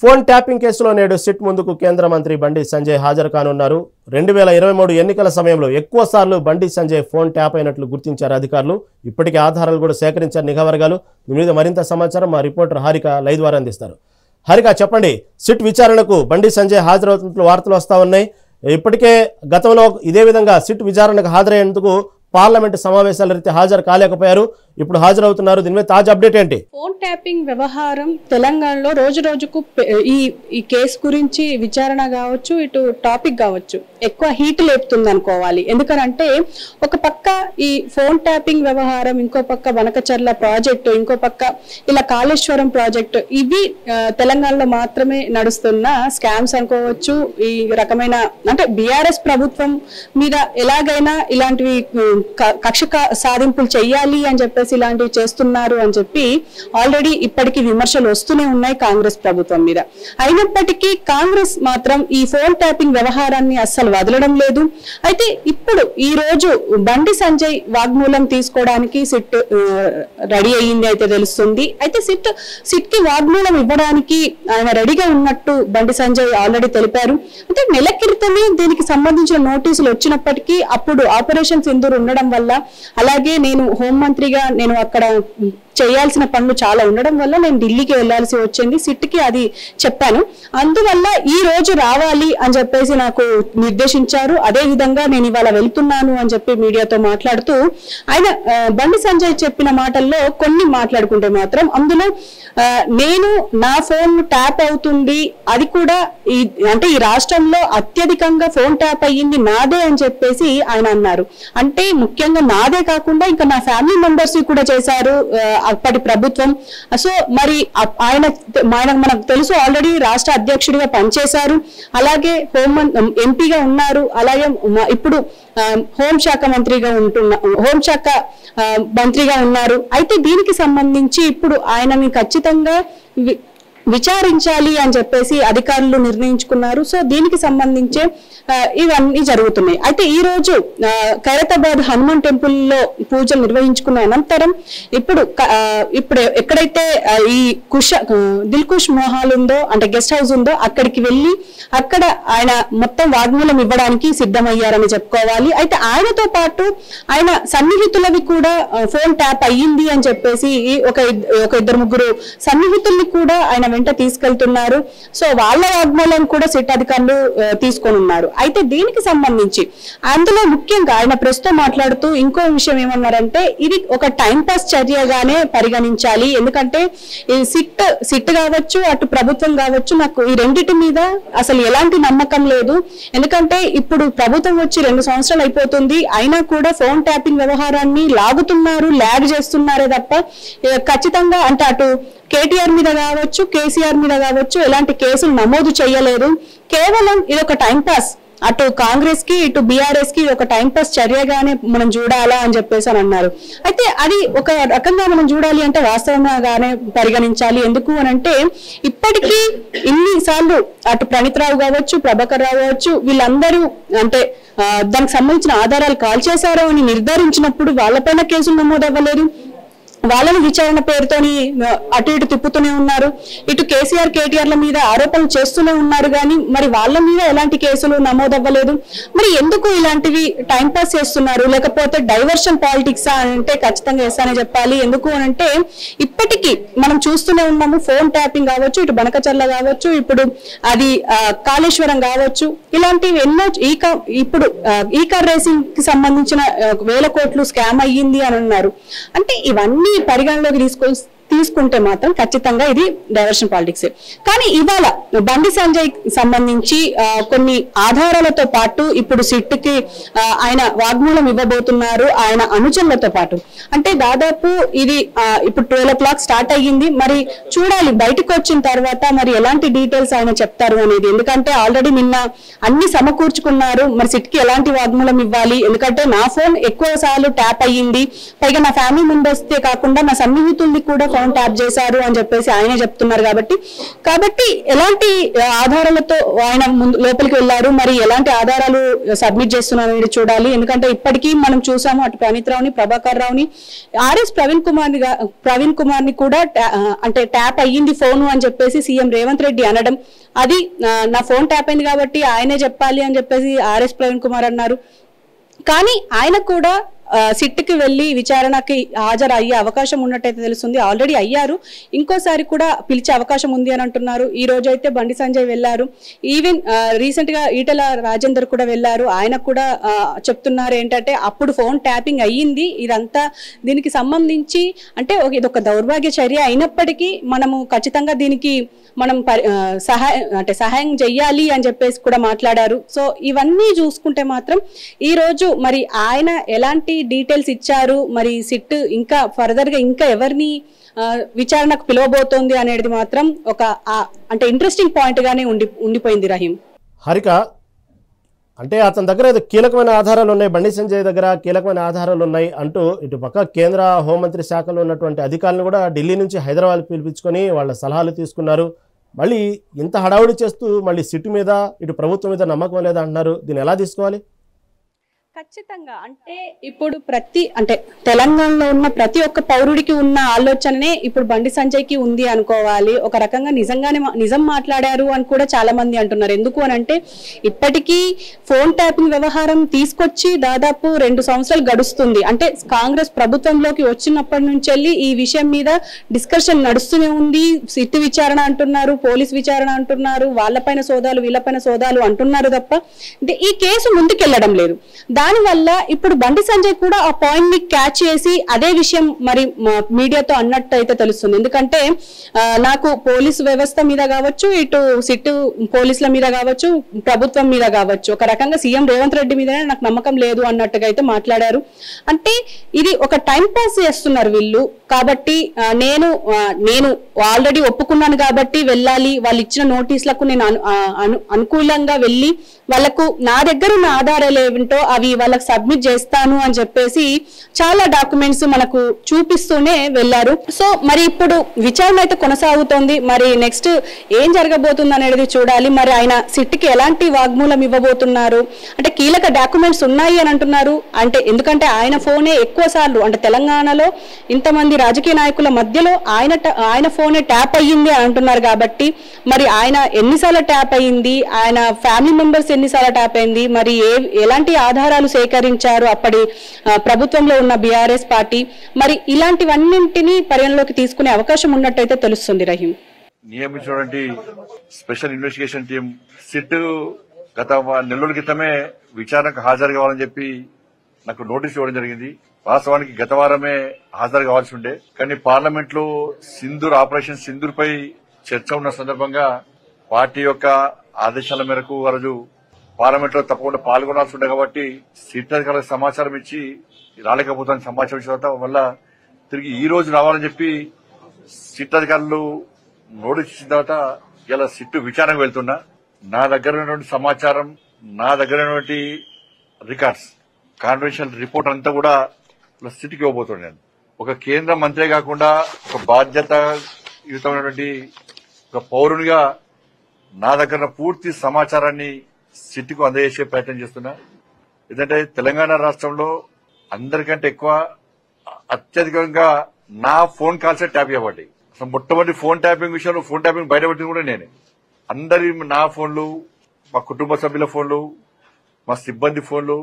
Phone tapping కేసులో నేడు SIT ముందుకు కేంద్ర మంత్రి బండి సంజయ్ హాజరు కానున్నారు. 2023 ఎన్నికల సమయంలో ఎక్కువ సార్లు బండి సంజయ్ ఫోన్ ట్యాప్ అయినట్లు గుర్తించారు అధికారులు. ఇప్పటికే ఆధారాలు కూడా సేకరించారు నిఘా వర్గాలు. దీని మీద మరింత సమాచారం మా రిపోర్టర్ హారిక లైవ్ ద్వారా అందిస్తారు. హారిక, చెప్పండి, సిట్ విచారణకు బండి సంజయ్ హాజరవుతున్నట్లు వార్తలు వస్తా ఉన్నాయి. ఇప్పటికే గతంలో ఇదే విధంగా సిట్ విచారణకు హాజరయ్యేందుకు పార్లమెంట్ సమావేశాల రీత్యా హాజరు కాలేకపోయారు. ఇప్పుడు హాజరవుతున్నారు. దీని మీద తాజా అప్డేట్ ఏంటి? ఫోన్ ట్యాపింగ్ వ్యవహారం తెలంగాణలో రోజు రోజుకు ఈ కేసు గురించి విచారణ కావచ్చు, ఇటు టాపిక్ కావచ్చు, ఎక్కువ హీట్ లేపుతుంది అనుకోవాలి. ఎందుకంటే ఒక పక్క ఈ ఫోన్ ట్యాపింగ్ వ్యవహారం, ఇంకో పక్క వనకచర్ల ప్రాజెక్టు, ఇంకో పక్క ఇలా కాళేశ్వరం ప్రాజెక్టు, ఇవి తెలంగాణలో మాత్రమే నడుస్తున్న స్కామ్స్ అనుకోవచ్చు. ఈ రకమైన అంటే బీఆర్ఎస్ ప్రభుత్వం మీద ఎలాగైనా ఇలాంటివి కక్ష సాధింపులు చెయ్యాలి అని చెప్పేసి ఇలాంటివి చేస్తున్నారు అని చెప్పి ఆల్రెడీ ఇప్పటికీ విమర్శలు వస్తూనే ఉన్నాయి కాంగ్రెస్ ప్రభుత్వం మీద. అయినప్పటికీ కాంగ్రెస్ మాత్రం ఈ ఫోన్ ట్యాపింగ్ వ్యవహారాన్ని అస్సలు వదలడం లేదు. అయితే ఇప్పుడు ఈ రోజు బండి సంజయ్ వాగ్మూలం తీసుకోవడానికి సిట్ రెడీ అయ్యింది అయితే తెలుస్తుంది. అయితే సిట్ కి వాగ్మూలం ఇవ్వడానికి ఆయన రెడీగా ఉన్నట్టు బండి సంజయ్ ఆల్రెడీ తెలిపారు. అయితే నెల క్రితమే దీనికి సంబంధించిన నోటీసులు వచ్చినప్పటికీ అప్పుడు ఆపరేషన్ సింధూర్ ఉండడం వల్ల, అలాగే నేను హోంమంత్రిగా నేను అక్కడ చేయాల్సిన పనులు చాలా ఉండడం వల్ల నేను ఢిల్లీకి వెళ్లాల్సి వచ్చింది. సిట్కి అది చెప్పాను. అందువల్ల ఈ రోజు రావాలి అని చెప్పేసి నాకు నిర్దేశించారు. అదే విధంగా నేను ఇవాళ వెళ్తున్నాను అని చెప్పి మీడియాతో మాట్లాడుతూ ఆయన బండి సంజయ్ చెప్పిన మాటల్లో కొన్ని మాట్లాడుకుంటే మాత్రం అందులో నేను నా ఫోన్ ట్యాప్ అవుతుంది, అది కూడా అంటే ఈ రాష్ట్రంలో అత్యధికంగా ఫోన్ ట్యాప్ అయ్యింది నాదే అని చెప్పేసి ఆయన అన్నారు. అంటే ముఖ్యంగా నాదే కాకుండా ఇంకా నా ఫ్యామిలీ మెంబర్స్ కూడా చేశారు అప్పటి ప్రభుత్వం. సో మరి ఆయన మనకు తెలుసు, ఆల్రెడీ రాష్ట్ర అధ్యక్షుడిగా పనిచేశారు, అలాగే ఎంపీగా ఉన్నారు, అలాగే ఇప్పుడు హోంశాఖ మంత్రిగా ఉన్నారు. అయితే దీనికి సంబంధించి ఇప్పుడు ఆయనని ఖచ్చితంగా విచారించాలి అని చెప్పేసి అధికారులు నిర్ణయించుకున్నారు. సో దీనికి సంబంధించే ఇవన్నీ జరుగుతున్నాయి. అయితే ఈ రోజు ఖైరతాబాద్ హనుమాన్ టెంపుల్ లో పూజలు నిర్వహించుకున్న అనంతరం ఇప్పుడు ఎక్కడైతే ఈ దిల్కుష్ మహల్ ఉందో, అంటే గెస్ట్ హౌస్ ఉందో, అక్కడికి వెళ్ళి అక్కడ ఆయన మొత్తం వాగ్మూలం ఇవ్వడానికి సిద్ధమయ్యారని చెప్పుకోవాలి. అయితే ఆయనతో పాటు ఆయన సన్నిహితులవి కూడా ఫోన్ ట్యాప్ అయ్యింది అని చెప్పేసి ఒక ఇద్దరు ముగ్గురు సన్నిహితుల్ని కూడా ఆయన వెంట తీసుకెళ్తున్నారు. సో వాళ్ళ వాగ్మూలం కూడా సిట్ అధికారులు తీసుకొని ఉన్నారు. అయితే దీనికి సంబంధించి అందులో ముఖ్యంగా ఆయన ప్రెస్ తో మాట్లాడుతూ ఇంకో విషయం ఏమన్నారంటే, ఇది ఒక టైం పాస్ చర్యగానే పరిగణించాలి. ఎందుకంటే ఈ సిట్ కావచ్చు, అటు ప్రభుత్వం కావచ్చు, నాకు ఈ రెండిటి మీద అసలు ఎలాంటి నమ్మకం లేదు. ఎందుకంటే ఇప్పుడు ప్రభుత్వం వచ్చి 2 సంవత్సరాలు అయిపోతుంది, అయినా కూడా ఫోన్ ట్యాపింగ్ వ్యవహారాన్ని లాగుతున్నారు, ల్యాగ్ చేస్తున్నారే తప్ప ఖచ్చితంగా అంటే అటు కేటీఆర్ మీద కావచ్చు, కేసీఆర్ మీద కావచ్చు ఎలాంటి కేసులు నమోదు చేయలేదు. కేవలం ఇది ఒక టైం పాస్, అటు కాంగ్రెస్ కి ఇటు బీఆర్ఎస్ కి ఒక టైం పాస్ చర్యగానే మనం చూడాలా అని చెప్పేసి అని అన్నారు. అయితే అది ఒక రకంగా మనం చూడాలి అంటే వాస్తవంగానే పరిగణించాలి. ఎందుకు అని అంటే ఇప్పటికీ ఇన్నిసార్లు అటు ప్రణీత్ రావు కావచ్చు, ప్రభాకర్ రావు కావచ్చు, వీళ్ళందరూ అంటే దానికి సంబంధించిన ఆధారాలు కాల్ చేశారు అని నిర్ధారించినప్పుడు వాళ్ళపైన కేసులు నమోదు అవ్వలేదు. వాళ్ళని విచారణ పేరుతోని అటు ఇటు తిప్పుతూనే ఉన్నారు. ఇటు కేసీఆర్ కేటీఆర్ల మీద ఆరోపణలు చేస్తూనే ఉన్నారు, కానీ మరి వాళ్ళ మీద ఎలాంటి కేసులు నమోదవ్వలేదు. మరి ఎందుకు ఇలాంటివి టైం పాస్ చేస్తున్నారు, లేకపోతే డైవర్షన్ పాలిటిక్స్ అంటే ఖచ్చితంగా వేస్తానే చెప్పాలి. ఎందుకు అని అంటే ఇప్పటికీ మనం చూస్తూనే ఉన్నాము, ఫోన్ ట్యాపింగ్ కావచ్చు, ఇటు బనకచర్ల కావచ్చు, ఇప్పుడు అది కాళేశ్వరం కావచ్చు, ఇలాంటివి ఎన్నో ఇప్పుడు ఈ కార్ రేసింగ్ కి సంబంధించిన 1000 కోట్లు స్కామ్ అయ్యింది అని అన్నారు. అంటే ఇవన్నీ పరిగణలోకి తీసుకుంటే మాత్రం ఖచ్చితంగా ఇది డైవర్షన్ పాలిటిక్స్. కానీ ఇవాళ బండి సంజయ్ సంబంధించి కొన్ని ఆధారాలతో పాటు ఇప్పుడు సిట్ కి ఆయన వాగ్మూలం ఇవ్వబోతున్నారు, ఆయన అనుచరులతో పాటు. అంటే దాదాపు ఇది ఇప్పుడు 12 o'clock స్టార్ట్ అయ్యింది. మరి చూడాలి బయటకు వచ్చిన తర్వాత మరి ఎలాంటి డీటెయిల్స్ ఆయన చెప్తారు అనేది. ఎందుకంటే ఆల్రెడీ నిన్న అన్ని సమకూర్చుకున్నారు, మరి సిట్ కి ఎలాంటి వాగ్మూలం ఇవ్వాలి, ఎందుకంటే నా ఫోన్ ఎక్కువ సార్లు ట్యాప్ అయ్యింది, పైగా నా ఫ్యామిలీ మెంబర్స్ కాకుండా నా సన్నిహితుల్ని కూడా ఫోన్ ట్యాప్ చేశారు అని చెప్పేసి ఆయనే చెప్తున్నారు. కాబట్టి ఎలాంటి ఆధారాలతో ఆయన ముందు లోపలికి వెళ్లారు, మరి ఎలాంటి ఆధారాలు సబ్మిట్ చేస్తున్నారు అనేది చూడాలి. ఎందుకంటే ఇప్పటికీ మనం చూసాము అటు ప్రణీత్ రావుని, ప్రభాకర్ రావుని, ఆర్ఎస్ ప్రవీణ్ కుమార్ ని కూడా అంటే ట్యాప్ అయ్యింది ఫోను అని చెప్పేసి సీఎం రేవంత్ రెడ్డి అనడం, అది నా ఫోన్ ట్యాప్ అయింది కాబట్టి ఆయనే చెప్పాలి అని చెప్పేసి ఆర్ఎస్ ప్రవీణ్ కుమార్ అన్నారు. కానీ ఆయన కూడా సిట్కి వెళ్లి విచారణకి హాజరయ్యే అవకాశం ఉన్నట్టయితే తెలుస్తుంది. ఆల్రెడీ అయ్యారు, ఇంకోసారి కూడా పిలిచే అవకాశం ఉంది అని అంటున్నారు. ఈ రోజు అయితే బండి సంజయ్ వెళ్లారు, ఈవెన్ రీసెంట్ గా ఈటెల రాజేందర్ కూడా వెళ్లారు. ఆయన కూడా చెప్తున్నారు ఏంటంటే అప్పుడు ఫోన్ ట్యాపింగ్ అయ్యింది, ఇదంతా దీనికి సంబంధించి అంటే ఇదొక దౌర్భాగ్య చర్య అయినప్పటికీ మనము ఖచ్చితంగా దీనికి మనం సహాయం చెయ్యాలి అని చెప్పేసి కూడా మాట్లాడారు. సో ఇవన్నీ చూసుకుంటే మాత్రం ఈ రోజు మరి ఆయన ఎలాంటి డీటెయిల్స్ ఇచ్చారు, మరి సిట్ ఇంకా ఫర్దర్ గా ఇంకా ఎవరిని విచారణకు పిలవబోతోంది అనేది మాత్రం ఒక అంటే ఇంట్రెస్టింగ్ పాయింట్ గానే ఉండిపోయింది. రహీం, హరిక, అంటే అతని దగ్గర ఏదో కీలకమైన ఆధారాలు ఉన్నాయి, బండి సంజయ్ దగ్గర కీలకమైన ఆధారాలు ఉన్నాయి అంటూ ఇటు పక్క కేంద్ర హోంమంత్రి శాఖలో ఉన్నటువంటి అధికారులను కూడా ఢిల్లీ నుంచి హైదరాబాద్ పిలిపించుకొని వాళ్ళ సలహాలు తీసుకున్నారు. మళ్ళీ ఇంత హడావుడి చేస్తూ మళ్ళీ సిట్ మీద ఇటు ప్రభుత్వం మీద నమ్మకం లేదా అంటున్నారు. దీన్ని ఎలా తీసుకోవాలి? ఖచ్చితంగా అంటే ఇప్పుడు అంటే తెలంగాణలో ఉన్న ప్రతి ఒక్క పౌరుడికి ఉన్న ఆలోచననే ఇప్పుడు బండి సంజయ్కి ఉంది అనుకోవాలి. ఒక రకంగా నిజం మాట్లాడారు అని కూడా చాలా మంది అంటున్నారు. ఎందుకు అని అంటే ఇప్పటికీ ఫోన్ ట్యాపింగ్ వ్యవహారం తీసుకొచ్చి దాదాపు 2 సంవత్సరాలు గడుస్తుంది. అంటే కాంగ్రెస్ ప్రభుత్వంలోకి వచ్చినప్పటి నుంచి వెళ్ళి ఈ విషయం మీద డిస్కషన్ నడుస్తూనే ఉంది. సిట్ విచారణ అంటున్నారు, పోలీస్ విచారణ అంటున్నారు, వాళ్ళపైన సోదాలు వీళ్ళపైన సోదాలు అంటున్నారు తప్ప ఈ కేసు ముందుకెళ్లడం లేదు. దానివల్ల ఇప్పుడు బండి సంజయ్ కూడా ఆ పాయింట్ ని క్యాచ్ చేసి అదే విషయం మరి మీడియాతో అన్నట్టు అయితే తెలుస్తుంది. ఎందుకంటే నాకు పోలీసు వ్యవస్థ మీద కావచ్చు, ఇటు సిట్ పోలీసుల మీద కావచ్చు, ప్రభుత్వం మీద కావచ్చు, ఒక రకంగా సీఎం రేవంత్ రెడ్డి మీదనే నాకు నమ్మకం లేదు అన్నట్టుగా అయితే మాట్లాడారు. అంటే ఇది ఒక టైం పాస్ చేస్తున్నారు వీళ్ళు. కాబట్టి నేను ఆల్రెడీ ఒప్పుకున్నాను కాబట్టి వెళ్ళాలి, వాళ్ళు ఇచ్చిన నోటీసులకు నేను అనుకూలంగా వెళ్ళి వాళ్ళకు నా దగ్గర ఉన్న ఆధారాలు ఏమిటో అవి వాళ్ళకి సబ్మిట్ చేస్తాను అని చెప్పేసి చాలా డాక్యుమెంట్స్ మనకు చూపిస్తూనే వెళ్లారు. సో మరి ఇప్పుడు విచారణ అయితే కొనసాగుతోంది. మరి నెక్స్ట్ ఏం జరగబోతుంది అనేది చూడాలి. మరి ఆయన సిట్కి ఎలాంటి వాగ్మూలం ఇవ్వబోతున్నారు, అంటే కీలక డాక్యుమెంట్స్ ఉన్నాయి అని అంటున్నారు. అంటే ఎందుకంటే ఆయన ఫోనే ఎక్కువ సార్లు అంటే తెలంగాణలో ఇంతమంది రాజకీయ నాయకుల మధ్యలో ఆయన ఫోనే ట్యాప్ అయ్యింది అని అంటున్నారు. కాబట్టి మరి ఆయన ఎన్నిసార్లు ట్యాప్ అయ్యింది, ఆయన ఫ్యామిలీ మెంబర్స్ ఎన్నిసార్లు ట్యాప్ అయింది, మరి ఎలాంటి ఆధారాలు సేకరించారు అప్పటి ప్రభుత్వంలో ఉన్న బీఆర్ఎస్ పార్టీ, మరి ఇలాంటివన్నింటినీ పరిగణలోకి తీసుకునే అవకాశం ఉన్నట్టయితే తెలుస్తుంది. రహీం, నియమించినటువంటి స్పెషల్ ఇన్వెస్టిగేషన్ టీం సిట్ గత నెలల క్రితమే విచారణకు హాజరు కావాలని చెప్పి నాకు నోటీస్ ఇవ్వడం జరిగింది. వాస్తవానికి గత వారమే హాజరు కావాల్సి ఉండే, కానీ పార్లమెంట్ లో ఆపరేషన్ సింధూర్ పై చర్చ ఉన్న సందర్భంగా పార్టీ యొక్క ఆదేశాల మేరకు ఆ రోజు పార్లమెంట్ లో తప్పకుండా పాల్గొనాల్సి ఉండే కాబట్టి సిట్ అధికారులకు సమాచారం ఇచ్చి రాలేకపోతాను సమాచారం ఇచ్చిన తర్వాత వల్ల తిరిగి ఈ రోజు రావాలని చెప్పి సిట్ అధికారులు నోటీస్ ఇచ్చిన తర్వాత ఇలా సిట్ విచారణకు వెళ్తున్నా. నా దగ్గర ఉన్నటువంటి సమాచారం, నా దగ్గర ఉన్నటువంటి రికార్డ్స్, కాన్ఫిడెన్షియల్ రిపోర్ట్ అంతా కూడా సిట్కి ఇవ్వబోతున్నాను. ఒక కేంద్ర మంత్రి కాకుండా ఒక బాధ్యతాయుతమైనటువంటి ఒక పౌరునిగా నా దగ్గర పూర్తి సమాచారాన్ని సిట్కు అందజేసే ప్రయత్నం చేస్తున్నా. ఎందుకంటే తెలంగాణ రాష్ట్రంలో అందరికంటే ఎక్కువ అత్యధికంగా నా ఫోన్ కాల్సే ట్యాప్ చేయబడ్డాయి. అసలు మొట్టమొదటి ఫోన్ ట్యాపింగ్ విషయంలో ఫోన్ ట్యాపింగ్ బయటపెట్టింది కూడా నేనే. అందరి నా ఫోన్లు, మా కుటుంబ సభ్యుల ఫోన్లు, మా సిబ్బంది ఫోన్లు,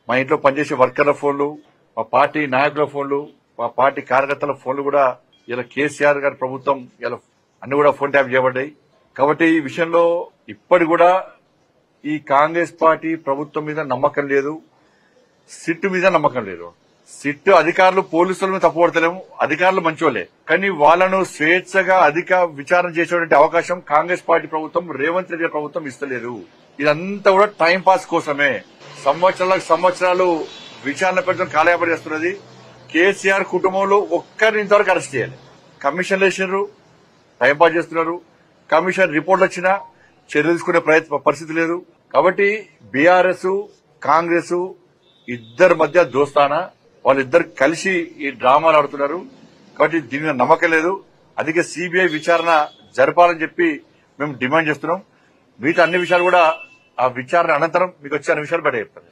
మా ఇంట్లో పనిచేసే వర్కర్ల ఫోన్లు, మా పార్టీ నాయకుల ఫోన్లు, మా పార్టీ కార్యకర్తల ఫోన్లు కూడా ఇలా కేసీఆర్ గారి ప్రభుత్వం ఇలా అన్ని కూడా ఫోన్ ట్యాప్ చేయబడ్డాయి. కాబట్టి ఈ విషయంలో ఇప్పటి కూడా ఈ కాంగ్రెస్ పార్టీ ప్రభుత్వం మీద నమ్మకం లేదు, సిట్ మీద నమ్మకం లేదు. సిట్ అధికారులు పోలీసుల మీద తప్పుపడతలేము, అధికారులు మంచోళ్లే, కానీ వాళ్ళను స్వేచ్ఛగా అధిక విచారణ చేసేటువంటి అవకాశం కాంగ్రెస్ పార్టీ ప్రభుత్వం, రేవంత్ రెడ్డి ప్రభుత్వం ఇస్తలేదు. ఇదంతా కూడా టైం పాస్ కోసమే. సంవత్సరాలు విచారణ పెట్టడం కాలయాపన చేస్తున్నది. కేసీఆర్ కుటుంబంలో ఒక్కరిని ఇంతవరకు అరెస్ట్ చేయాలి. కమిషన్లు వేసినారు, టైంపాస్ చేస్తున్నారు. కమిషన్ రిపోర్ట్లు వచ్చినా చర్యలు తీసుకునే పరిస్థితి లేదు. కాబట్టి బీఆర్ఎస్ కాంగ్రెస్ ఇద్దరి మధ్య దోస్తానా, వాళ్ళిద్దరు కలిసి ఈ డ్రామాలు ఆడుతున్నారు. కాబట్టి దీని మీద నమ్మకం లేదు. అందుకే సిబిఐ విచారణ జరపాలని చెప్పి మేము డిమాండ్ చేస్తున్నాం. మిగతా అన్ని విషయాలు కూడా ఆ విచారణ అనంతరం మీకు వచ్చే అన్ని విషయాలు బయట చెప్తాను.